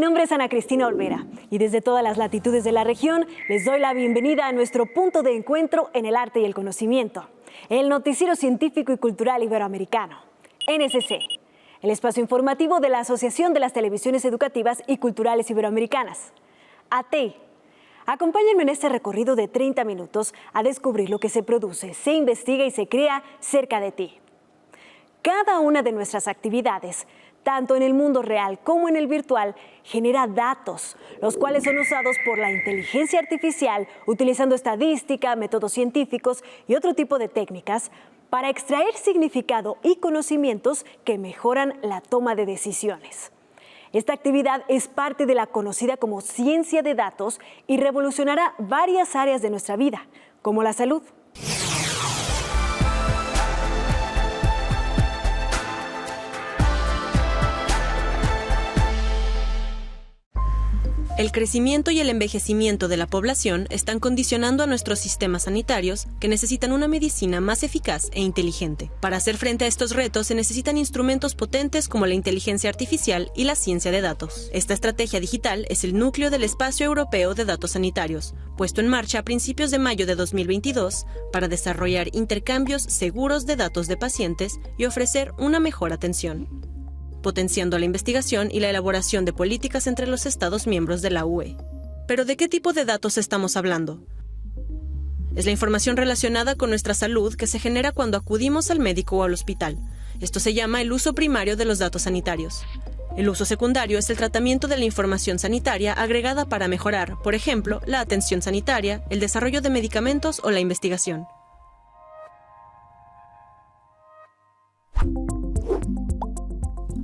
nombre es Ana Cristina Olvera y desde todas las latitudes de la región les doy la bienvenida a nuestro punto de encuentro en el arte y el conocimiento, el Noticiero Científico y Cultural Iberoamericano, NSC, el espacio informativo de la Asociación de las Televisiones Educativas y Culturales Iberoamericanas, ATEI. Acompáñenme en este recorrido de 30 minutos a descubrir lo que se produce, se investiga y se crea cerca de ti. Cada una de nuestras actividades, tanto en el mundo real como en el virtual, genera datos, los cuales son usados por la inteligencia artificial, utilizando estadística, métodos científicos y otro tipo de técnicas para extraer significado y conocimientos que mejoran la toma de decisiones. Esta actividad es parte de la conocida como ciencia de datos y revolucionará varias áreas de nuestra vida, como la salud. El crecimiento y el envejecimiento de la población están condicionando a nuestros sistemas sanitarios, que necesitan una medicina más eficaz e inteligente. Para hacer frente a estos retos se necesitan instrumentos potentes como la inteligencia artificial y la ciencia de datos. Esta estrategia digital es el núcleo del Espacio Europeo de Datos Sanitarios, puesto en marcha a principios de mayo de 2022 para desarrollar intercambios seguros de datos de pacientes y ofrecer una mejor atención, potenciando la investigación y la elaboración de políticas entre los Estados miembros de la UE. ¿Pero de qué tipo de datos estamos hablando? Es la información relacionada con nuestra salud que se genera cuando acudimos al médico o al hospital. Esto se llama el uso primario de los datos sanitarios. El uso secundario es el tratamiento de la información sanitaria agregada para mejorar, por ejemplo, la atención sanitaria, el desarrollo de medicamentos o la investigación.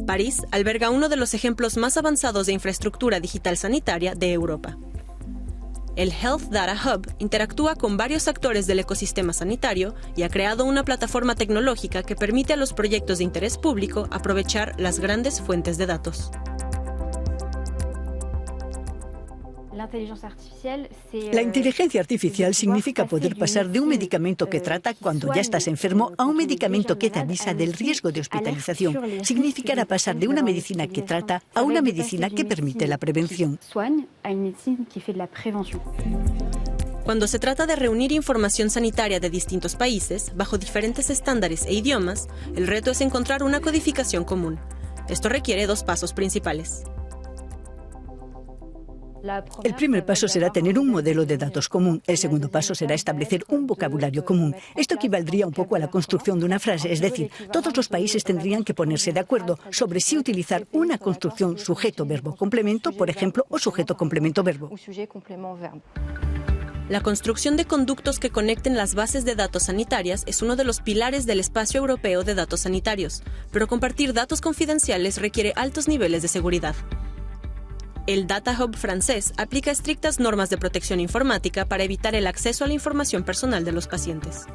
París alberga uno de los ejemplos más avanzados de infraestructura digital sanitaria de Europa. El Health Data Hub interactúa con varios actores del ecosistema sanitario y ha creado una plataforma tecnológica que permite a los proyectos de interés público aprovechar las grandes fuentes de datos. La inteligencia artificial significa poder pasar de un medicamento que trata cuando ya estás enfermo a un medicamento que te avisa del riesgo de hospitalización. Significará pasar de una medicina que trata a una medicina que permite la prevención. Cuando se trata de reunir información sanitaria de distintos países, bajo diferentes estándares e idiomas, el reto es encontrar una codificación común. Esto requiere dos pasos principales. El primer paso será tener un modelo de datos común. El segundo paso será establecer un vocabulario común. Esto equivaldría un poco a la construcción de una frase, es decir, todos los países tendrían que ponerse de acuerdo sobre si utilizar una construcción sujeto-verbo-complemento, por ejemplo, o sujeto-complemento-verbo. La construcción de conductos que conecten las bases de datos sanitarias es uno de los pilares del Espacio Europeo de Datos Sanitarios, pero compartir datos confidenciales requiere altos niveles de seguridad. El Data Hub francés aplica estrictas normas de protección informática para evitar el acceso a la información personal de los pacientes.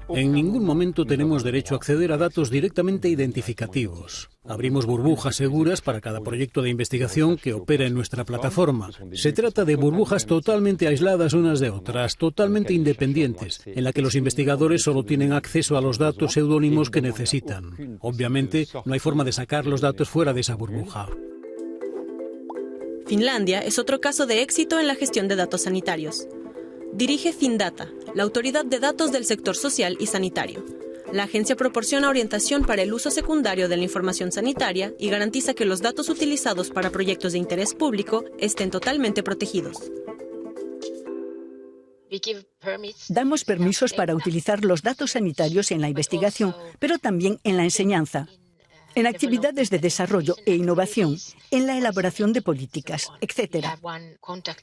En ningún momento tenemos derecho a acceder a datos directamente identificativos. Abrimos burbujas seguras para cada proyecto de investigación que opera en nuestra plataforma. Se trata de burbujas totalmente aisladas unas de otras, totalmente independientes, en la que los investigadores solo tienen acceso a los datos seudónimos que necesitan. Obviamente, no hay forma de sacar los datos fuera de esa burbuja. Finlandia es otro caso de éxito en la gestión de datos sanitarios. Dirige Findata, la autoridad de datos del sector social y sanitario. La agencia proporciona orientación para el uso secundario de la información sanitaria y garantiza que los datos utilizados para proyectos de interés público estén totalmente protegidos. Damos permisos para utilizar los datos sanitarios en la investigación, pero también en la enseñanza, en actividades de desarrollo e innovación, en la elaboración de políticas, etc.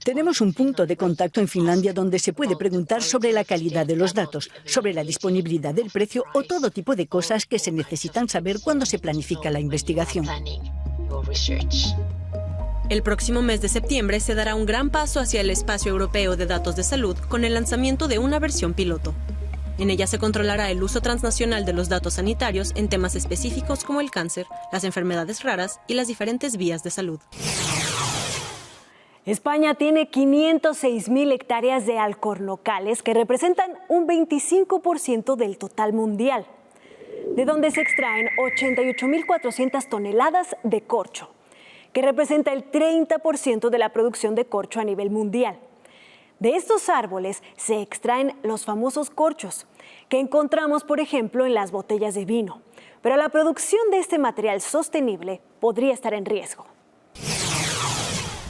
Tenemos un punto de contacto en Finlandia donde se puede preguntar sobre la calidad de los datos, sobre la disponibilidad del precio o todo tipo de cosas que se necesitan saber cuando se planifica la investigación. El próximo mes de septiembre se dará un gran paso hacia el Espacio Europeo de Datos de Salud con el lanzamiento de una versión piloto. En ella se controlará el uso transnacional de los datos sanitarios en temas específicos como el cáncer, las enfermedades raras y las diferentes vías de salud. España tiene 506.000 hectáreas de alcornocales que representan un 25% del total mundial, de donde se extraen 88.400 toneladas de corcho, que representa el 30% de la producción de corcho a nivel mundial. De estos árboles se extraen los famosos corchos, que encontramos, por ejemplo, en las botellas de vino. Pero la producción de este material sostenible podría estar en riesgo.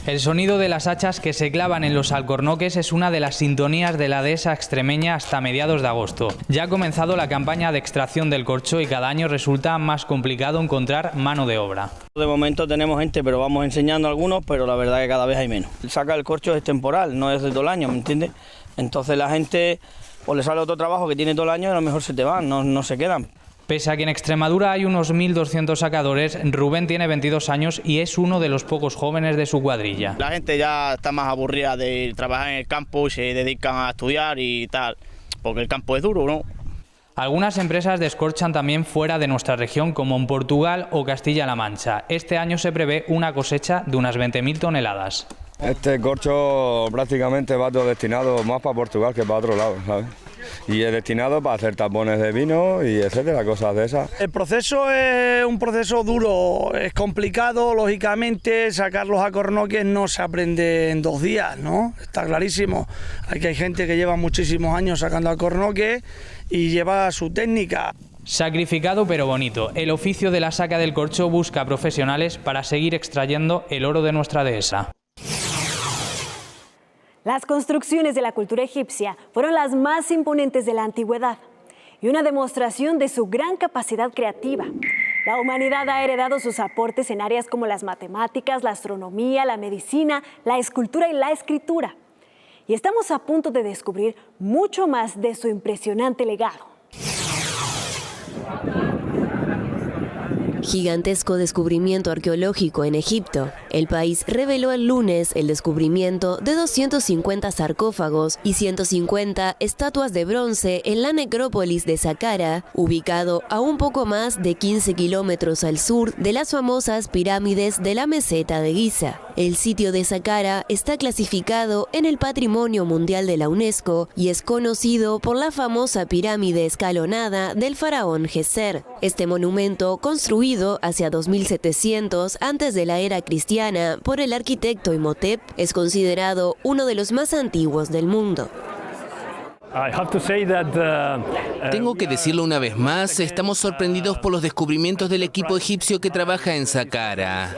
El sonido de las hachas que se clavan en los alcornoques es una de las sintonías de la dehesa extremeña hasta mediados de agosto. Ya ha comenzado la campaña de extracción del corcho y cada año resulta más complicado encontrar mano de obra. De momento tenemos gente, pero vamos enseñando a algunos, pero la verdad que cada vez hay menos. El saca del corcho es temporal, no es de todo el año, ¿me entiendes? Entonces la gente, pues le sale otro trabajo que tiene todo el año y a lo mejor se te van, no se quedan. Pese a que en Extremadura hay unos 1.200 sacadores, Rubén tiene 22 años y es uno de los pocos jóvenes de su cuadrilla. La gente ya está más aburrida de trabajar en el campo y se dedican a estudiar y tal, porque el campo es duro, ¿no? Algunas empresas descorchan también fuera de nuestra región, como en Portugal o Castilla-La Mancha. Este año se prevé una cosecha de unas 20.000 toneladas. Este corcho prácticamente va todo destinado más para Portugal que para otro lado, ¿sabes? Y es destinado para hacer tapones de vino y etcétera, cosas de esas. El proceso es un proceso duro, es complicado, lógicamente sacar los alcornoques no se aprende en 2 días, ¿no? Está clarísimo. Hay gente que lleva muchísimos años sacando alcornoques y lleva su técnica. Sacrificado pero bonito, el oficio de la saca del corcho busca profesionales para seguir extrayendo el oro de nuestra dehesa. Las construcciones de la cultura egipcia fueron las más imponentes de la antigüedad y una demostración de su gran capacidad creativa. La humanidad ha heredado sus aportes en áreas como las matemáticas, la astronomía, la medicina, la escultura y la escritura. Y estamos a punto de descubrir mucho más de su impresionante legado. Gigantesco descubrimiento arqueológico en Egipto. El país reveló el lunes el descubrimiento de 250 sarcófagos y 150 estatuas de bronce en la necrópolis de Saqqara, ubicado a un poco más de 15 kilómetros al sur de las famosas pirámides de la meseta de Giza. El sitio de Saqqara está clasificado en el Patrimonio Mundial de la UNESCO y es conocido por la famosa pirámide escalonada del faraón Djeser. Este monumento, construido hacia 2700 antes de la era cristiana por el arquitecto Imhotep, es considerado uno de los más antiguos del mundo. Tengo que decirlo una vez más, estamos sorprendidos por los descubrimientos del equipo egipcio que trabaja en Saqqara.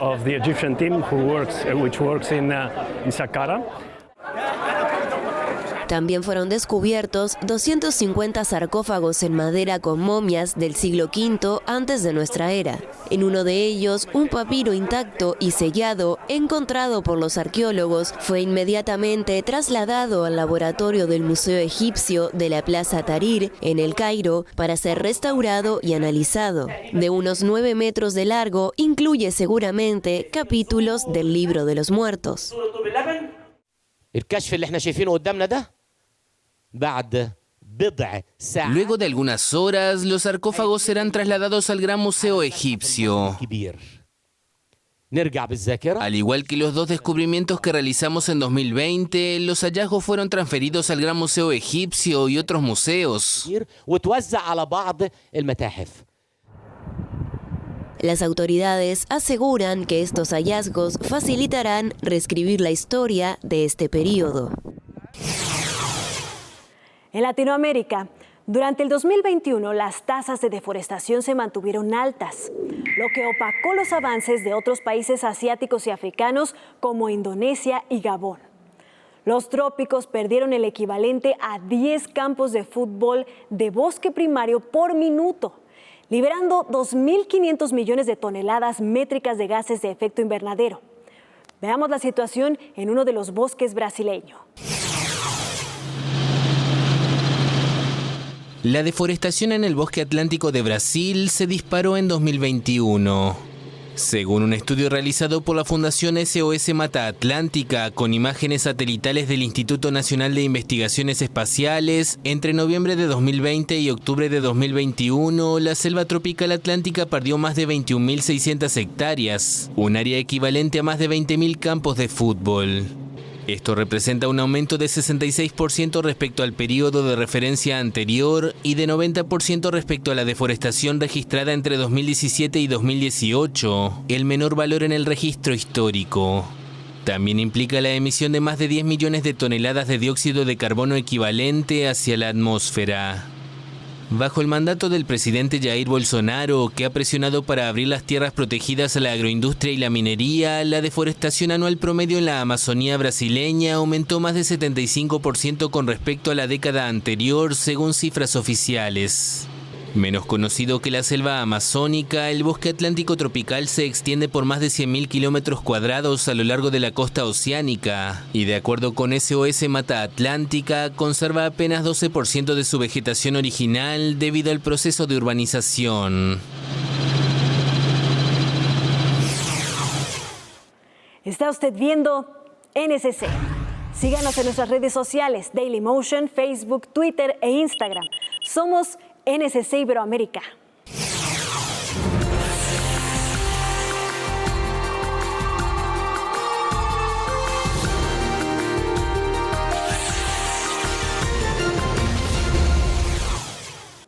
También fueron descubiertos 250 sarcófagos en madera con momias del siglo V antes de nuestra era. En uno de ellos, un papiro intacto y sellado, encontrado por los arqueólogos, fue inmediatamente trasladado al laboratorio del Museo Egipcio de la Plaza Tahrir, en El Cairo, para ser restaurado y analizado. De unos 9 metros de largo, incluye seguramente capítulos del Libro de los Muertos. Luego de algunas horas, los sarcófagos serán trasladados al Gran Museo Egipcio. Al igual que los 2 descubrimientos que realizamos en 2020, los hallazgos fueron transferidos al Gran Museo Egipcio y otros museos. Las autoridades aseguran que estos hallazgos facilitarán reescribir la historia de este periodo. En Latinoamérica, durante el 2021, las tasas de deforestación se mantuvieron altas, lo que opacó los avances de otros países asiáticos y africanos como Indonesia y Gabón. Los trópicos perdieron el equivalente a 10 campos de fútbol de bosque primario por minuto, liberando 2.500 millones de toneladas métricas de gases de efecto invernadero. Veamos la situación en uno de los bosques brasileños. La deforestación en el bosque atlántico de Brasil se disparó en 2021. Según un estudio realizado por la Fundación SOS Mata Atlántica con imágenes satelitales del Instituto Nacional de Investigaciones Espaciales, entre noviembre de 2020 y octubre de 2021, la selva tropical atlántica perdió más de 21.600 hectáreas, un área equivalente a más de 20.000 campos de fútbol. Esto representa un aumento de 66% respecto al periodo de referencia anterior y de 90% respecto a la deforestación registrada entre 2017 y 2018, el menor valor en el registro histórico. También implica la emisión de más de 10 millones de toneladas de dióxido de carbono equivalente hacia la atmósfera. Bajo el mandato del presidente Jair Bolsonaro, que ha presionado para abrir las tierras protegidas a la agroindustria y la minería, la deforestación anual promedio en la Amazonía brasileña aumentó más de 75% con respecto a la década anterior, según cifras oficiales. Menos conocido que la selva amazónica, el bosque atlántico tropical se extiende por más de 100.000 kilómetros cuadrados a lo largo de la costa oceánica y, de acuerdo con SOS Mata Atlántica, conserva apenas 12% de su vegetación original debido al proceso de urbanización. Está usted viendo NSC. Síganos en nuestras redes sociales, Dailymotion, Facebook, Twitter e Instagram. Somos NSC Iberoamérica.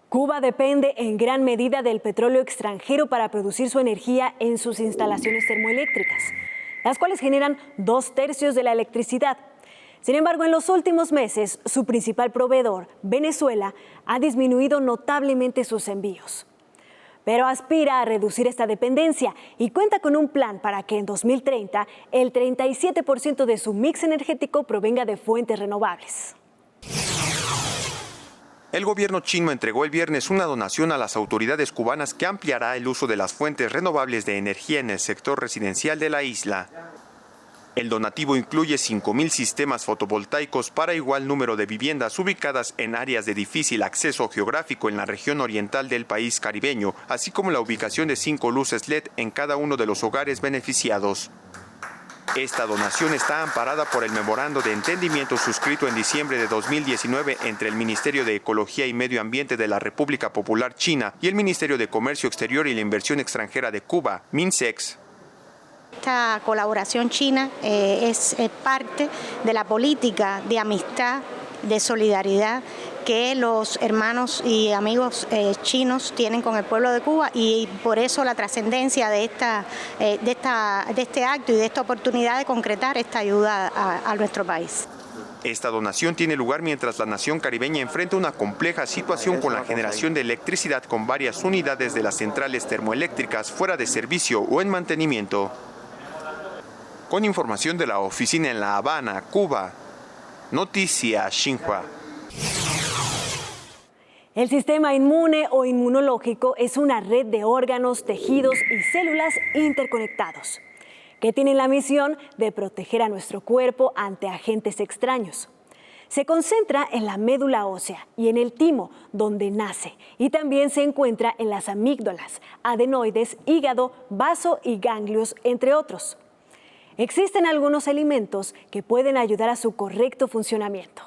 Cuba depende en gran medida del petróleo extranjero para producir su energía en sus instalaciones termoeléctricas, las cuales generan 2/3 de la electricidad. Sin embargo, en los últimos meses, su principal proveedor, Venezuela, ha disminuido notablemente sus envíos. Pero aspira a reducir esta dependencia y cuenta con un plan para que en 2030 el 37% de su mix energético provenga de fuentes renovables. El gobierno chino entregó el viernes una donación a las autoridades cubanas que ampliará el uso de las fuentes renovables de energía en el sector residencial de la isla. El donativo incluye 5.000 sistemas fotovoltaicos para igual número de viviendas ubicadas en áreas de difícil acceso geográfico en la región oriental del país caribeño, así como la ubicación de 5 luces LED en cada uno de los hogares beneficiados. Esta donación está amparada por el memorando de entendimiento suscrito en diciembre de 2019 entre el Ministerio de Ecología y Medio Ambiente de la República Popular China y el Ministerio de Comercio Exterior y la Inversión Extranjera de Cuba, MINSEX. Esta colaboración china es parte de la política de amistad, de solidaridad que los hermanos y amigos chinos tienen con el pueblo de Cuba, y por eso la trascendencia de este acto y de esta oportunidad de concretar esta ayuda a nuestro país. Esta donación tiene lugar mientras la nación caribeña enfrenta una compleja situación con la generación de electricidad con varias unidades de las centrales termoeléctricas fuera de servicio o en mantenimiento. Con información de la oficina en La Habana, Cuba, Noticias Xinhua. El sistema inmune o inmunológico es una red de órganos, tejidos y células interconectados que tienen la misión de proteger a nuestro cuerpo ante agentes extraños. Se concentra en la médula ósea y en el timo, donde nace, y también se encuentra en las amígdalas, adenoides, hígado, vaso y ganglios, entre otros. Existen algunos alimentos que pueden ayudar a su correcto funcionamiento.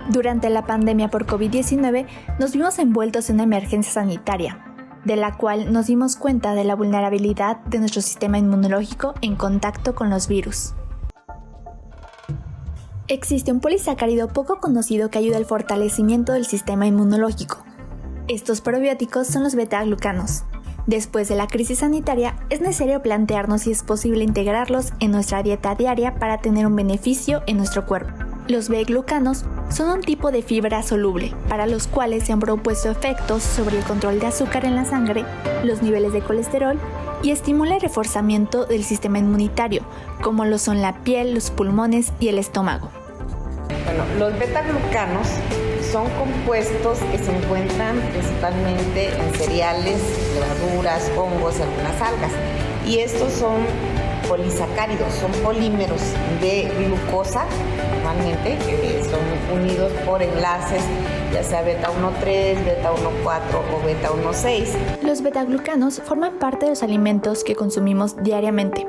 Durante la pandemia por COVID-19 nos vimos envueltos en una emergencia sanitaria, de la cual nos dimos cuenta de la vulnerabilidad de nuestro sistema inmunológico en contacto con los virus. Existe un polisacárido poco conocido que ayuda al fortalecimiento del sistema inmunológico. Estos probióticos son los beta-glucanos. Después de la crisis sanitaria, es necesario plantearnos si es posible integrarlos en nuestra dieta diaria para tener un beneficio en nuestro cuerpo. Los beta-glucanos son un tipo de fibra soluble, para los cuales se han propuesto efectos sobre el control de azúcar en la sangre, los niveles de colesterol y estimula el reforzamiento del sistema inmunitario, como lo son la piel, los pulmones y el estómago. Bueno, los beta-glucanos son compuestos que se encuentran principalmente en cereales, levaduras, hongos y algunas algas. Y estos son polisacáridos, son polímeros de glucosa, normalmente, que son unidos por enlaces, ya sea beta 1,3, beta 1,4 o beta 1,6. Los beta-glucanos forman parte de los alimentos que consumimos diariamente.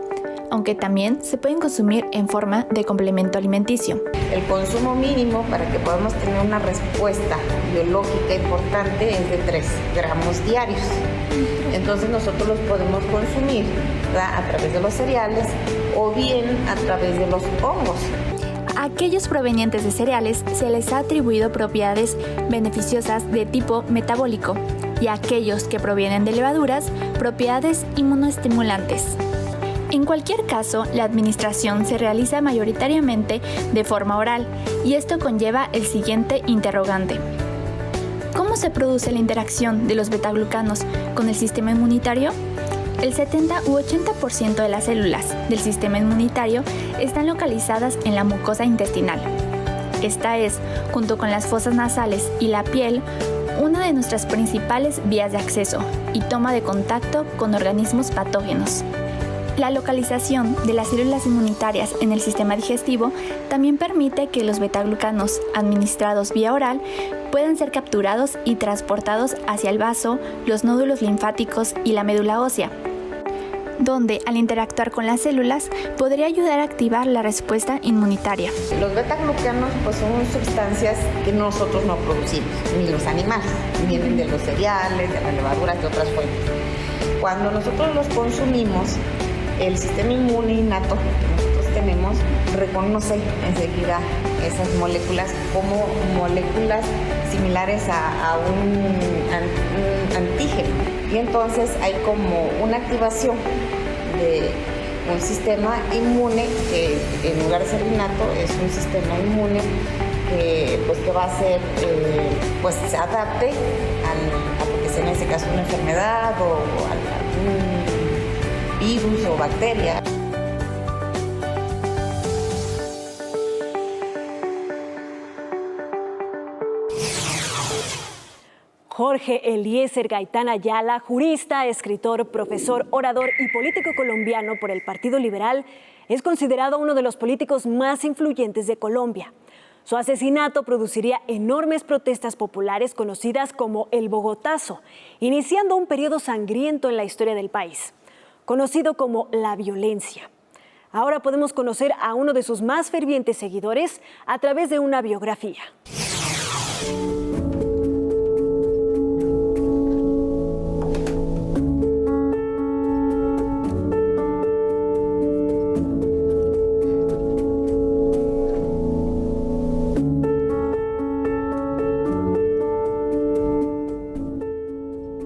aunque también se pueden consumir en forma de complemento alimenticio. El consumo mínimo para que podamos tener una respuesta biológica importante es de 3 gramos diarios. Entonces nosotros los podemos consumir, ¿verdad?, a través de los cereales o bien a través de los hongos. A aquellos provenientes de cereales se les ha atribuido propiedades beneficiosas de tipo metabólico y a aquellos que provienen de levaduras, propiedades inmunoestimulantes. En cualquier caso, la administración se realiza mayoritariamente de forma oral y esto conlleva el siguiente interrogante. ¿Cómo se produce la interacción de los betaglucanos con el sistema inmunitario? El 70 u 80% de las células del sistema inmunitario están localizadas en la mucosa intestinal. Esta es, junto con las fosas nasales y la piel, una de nuestras principales vías de acceso y toma de contacto con organismos patógenos. La localización de las células inmunitarias en el sistema digestivo también permite que los betaglucanos administrados vía oral puedan ser capturados y transportados hacia el vaso, los nódulos linfáticos y la médula ósea, donde al interactuar con las células podría ayudar a activar la respuesta inmunitaria. Los betaglucanos pues son sustancias que nosotros no producimos, ni los animales, vienen de los cereales, de las levaduras, de otras fuentes. Cuando nosotros los consumimos, el sistema inmune innato que nosotros tenemos reconoce enseguida esas moléculas como moléculas similares a un antígeno. Y entonces hay como una activación de un sistema inmune que en lugar de ser innato es un sistema inmune que va a ser, se adapte a lo que sea en ese caso una enfermedad o algún virus o bacteria. Jorge Eliezer Gaitán Ayala, jurista, escritor, profesor, orador y político colombiano por el Partido Liberal, es considerado uno de los políticos más influyentes de Colombia. Su asesinato produciría enormes protestas populares conocidas como el Bogotazo, iniciando un periodo sangriento en la historia del país, conocido como la violencia. Ahora podemos conocer a uno de sus más fervientes seguidores a través de una biografía.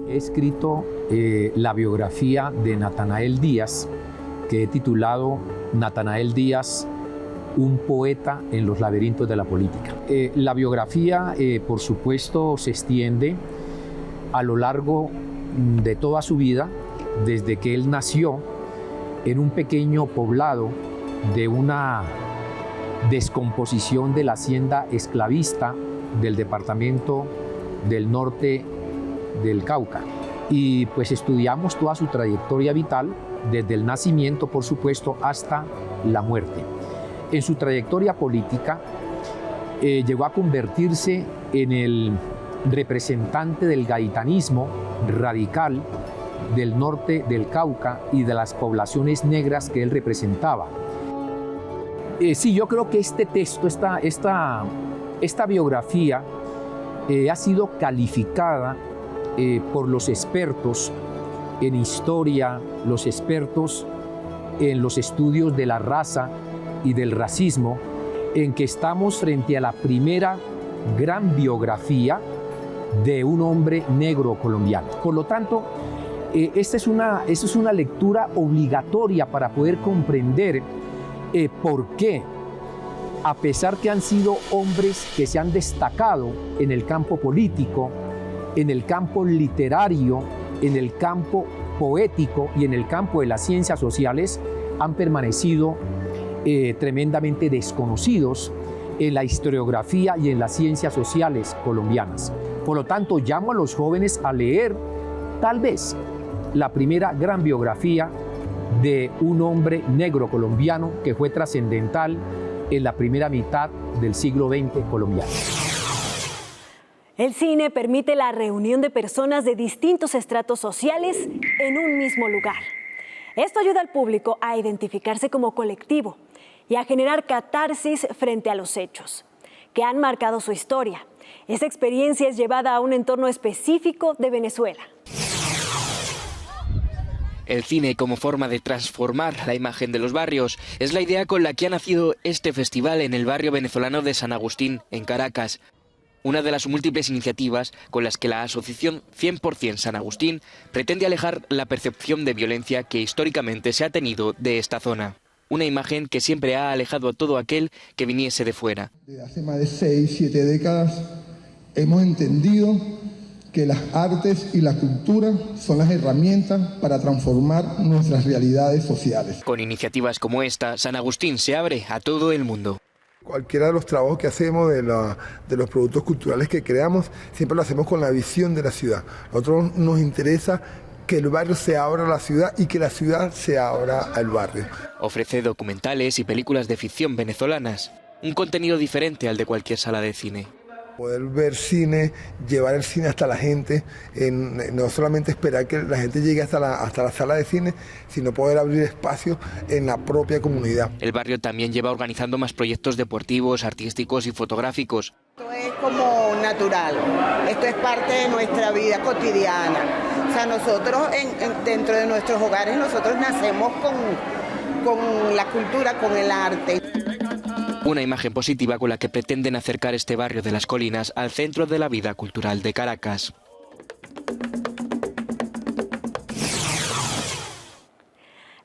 He escrito la biografía de Natanael Díaz, que he titulado Natanael Díaz, un poeta en los laberintos de la política. La biografía, por supuesto, se extiende a lo largo de toda su vida, desde que él nació en un pequeño poblado de una descomposición de la hacienda esclavista del departamento del norte del Cauca. Y pues estudiamos toda su trayectoria vital, desde el nacimiento, por supuesto, hasta la muerte. En su trayectoria política, llegó a convertirse en el representante del gaitanismo radical del norte del Cauca y de las poblaciones negras que él representaba. Sí, yo creo que este texto, esta biografía ha sido calificada por los expertos en historia, los expertos en los estudios de la raza y del racismo, en que estamos frente a la primera gran biografía de un hombre negro colombiano. Por lo tanto, esta es una lectura obligatoria para poder comprender por qué, a pesar que han sido hombres que se han destacado en el campo político, en el campo literario, en el campo poético y en el campo de las ciencias sociales, han permanecido tremendamente desconocidos en la historiografía y en las ciencias sociales colombianas. Por lo tanto, llamo a los jóvenes a leer tal vez la primera gran biografía de un hombre negro colombiano que fue trascendental en la primera mitad del siglo XX colombiano. El cine permite la reunión de personas de distintos estratos sociales en un mismo lugar. Esto ayuda al público a identificarse como colectivo y a generar catarsis frente a los hechos que han marcado su historia. Esa experiencia es llevada a un entorno específico de Venezuela. El cine como forma de transformar la imagen de los barrios es la idea con la que ha nacido este festival en el barrio venezolano de San Agustín, en Caracas. Una de las múltiples iniciativas con las que la asociación 100% San Agustín pretende alejar la percepción de violencia que históricamente se ha tenido de esta zona. Una imagen que siempre ha alejado a todo aquel que viniese de fuera. Desde hace más de 6, 7 décadas hemos entendido que las artes y la cultura son las herramientas para transformar nuestras realidades sociales. Con iniciativas como esta, San Agustín se abre a todo el mundo. Cualquiera de los trabajos que hacemos, de los productos culturales que creamos, siempre lo hacemos con la visión de la ciudad. A nosotros nos interesa que el barrio se abra a la ciudad y que la ciudad se abra al barrio. Ofrece documentales y películas de ficción venezolanas, un contenido diferente al de cualquier sala de cine. Poder ver cine, llevar el cine hasta la gente, no solamente esperar que la gente llegue hasta la sala de cine, sino poder abrir espacios en la propia comunidad. El barrio también lleva organizando más proyectos deportivos, artísticos y fotográficos. Esto es como natural, esto es parte de nuestra vida cotidiana. O sea, nosotros dentro de nuestros hogares, nosotros nacemos con la cultura, con el arte. Una imagen positiva con la que pretenden acercar este barrio de las colinas al centro de la vida cultural de Caracas.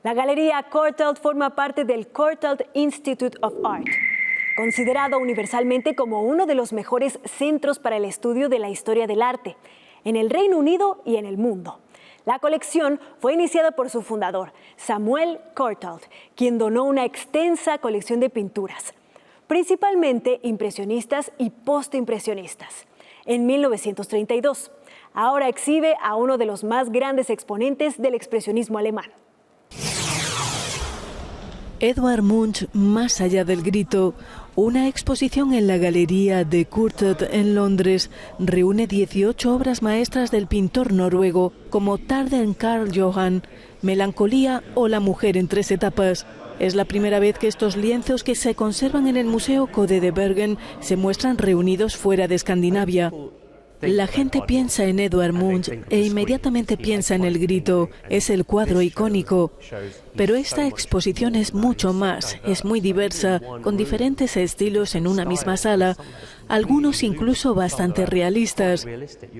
La Galería Courtauld forma parte del Courtauld Institute of Art, considerado universalmente como uno de los mejores centros para el estudio de la historia del arte, en el Reino Unido y en el mundo. La colección fue iniciada por su fundador, Samuel Courtauld, quien donó una extensa colección de pinturas, principalmente impresionistas y postimpresionistas, en 1932. Ahora exhibe a uno de los más grandes exponentes del expresionismo alemán. Edvard Munch, más allá del grito. Una exposición en la Galería de Courtauld en Londres reúne 18 obras maestras del pintor noruego como Tarden Carl Johan, Melancolía o La mujer en 3 etapas. Es la primera vez que estos lienzos que se conservan en el Museo Code de Bergen se muestran reunidos fuera de Escandinavia. La gente piensa en Edvard Munch e inmediatamente piensa en el grito, es el cuadro icónico. Pero esta exposición es mucho más, es muy diversa, con diferentes estilos en una misma sala, algunos incluso bastante realistas.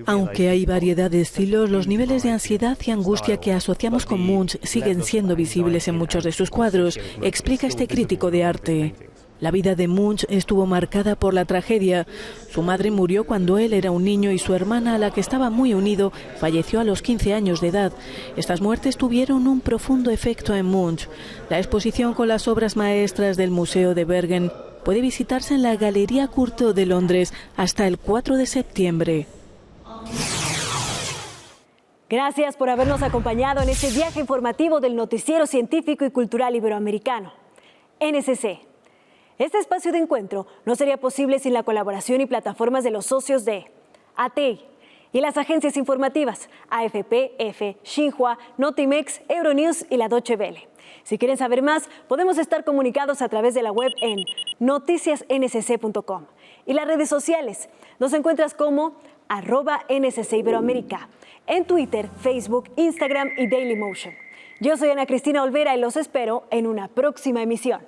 Aunque hay variedad de estilos, los niveles de ansiedad y angustia que asociamos con Munch siguen siendo visibles en muchos de sus cuadros, explica este crítico de arte. La vida de Munch estuvo marcada por la tragedia. Su madre murió cuando él era un niño y su hermana, a la que estaba muy unido, falleció a los 15 años de edad. Estas muertes tuvieron un profundo efecto en Munch. La exposición con las obras maestras del Museo de Bergen puede visitarse en la Galería Courtauld de Londres hasta el 4 de septiembre. Gracias por habernos acompañado en este viaje informativo del Noticiero Científico y Cultural Iberoamericano, NSC. Este espacio de encuentro no sería posible sin la colaboración y plataformas de los socios de ATI y las agencias informativas AFP, EFE, Xinhua, Notimex, Euronews y la Deutsche Welle. Si quieren saber más, podemos estar comunicados a través de la web en noticiasnsc.com y las redes sociales. Nos encuentras como @NSC Iberoamérica en Twitter, Facebook, Instagram y Dailymotion. Yo soy Ana Cristina Olvera y los espero en una próxima emisión.